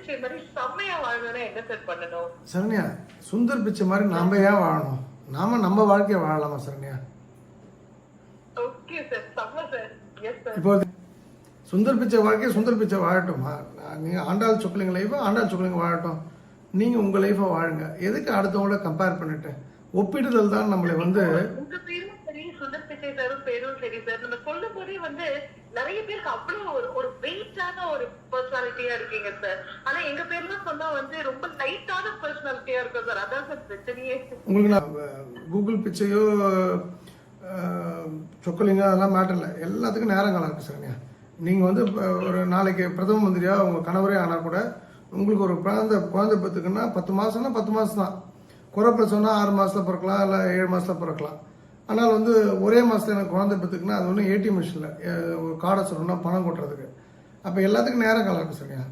பிச்சை மாதிரி செம்மையா வாழணும்னா என்ன சார் பண்ணணும்? சரண்யா, சுந்தர் பிச்சை மாதிரி நாம ஏன் வாழணும்? நாம நம்ம வாழ்க்கையை வாழலாமா சரண்யா? ஓகே சார், செம்ம சார். Yes sir. இப்போ சுந்தர் பிச்சை வாழ்க்கையை சுந்தர் பிச்சை வாழட்டுமா? நீங்கள் ஆண்டாள் சொக்கலிங்க லைஃபை ஆண்டாள் சொக்கலிங்க வாழட்டும். நீங்கள் உங்கள் லைஃப்பை வாழுங்க. எதுக்கு அடுத்தவங்கள கம்பேர் பண்ணிட்டு? ஒப்பிடுதல் தான் நம்மளை வந்து. உங்க பேரும் சரி, சுந்தர் பிச்சை சாரும் பேரும் சரி சார், நம்ம சொல்லும் போதே வந்து நிறைய பேருக்கு அவ்வளவு ஒரு வெயிட்டான ஒரு பர்சனாலிட்டியா இருக்கீங்க சார். ஆனா எங்க பேர்லாம் சொன்னா வந்து ரொம்ப லைட்டான பர்சனாலிட்டியா இருக்கும் சார். அதான் சார் பிரச்சனையே. உங்களுக்கு நான் கூகுள் பிச்சையோ சொக்கலிங்க அதெல்லாம் மேட்டர் இல்லை. எல்லாத்துக்கும் நேரம் காலம் இருக்குது சரண்யா. நீங்கள் வந்து ஒரு நாளைக்கு பிரதம மந்திரியாக உங்கள் கணவரே ஆனால் கூட உங்களுக்கு ஒரு குழந்தை பெற்றுக்குன்னா 10 மாதம்னா 10 மாதம் தான். குறை பிரசவம்னா 6 மாதத்தில் பிறக்கலாம், இல்லை 7 மாதத்தில் பிறக்கலாம். ஆனால் வந்து ஒரே மாதத்தில் எனக்கு குழந்தை பெற்றுக்குன்னா அது ஒன்றும் ஏடிஎம் மிஷினில் ஒரு கார்டை சொல்லணும்னா பணம் கொட்டுறதுக்கு. அப்போ எல்லாத்துக்கும் நேரம் காலம் இருக்குது சரண்யா.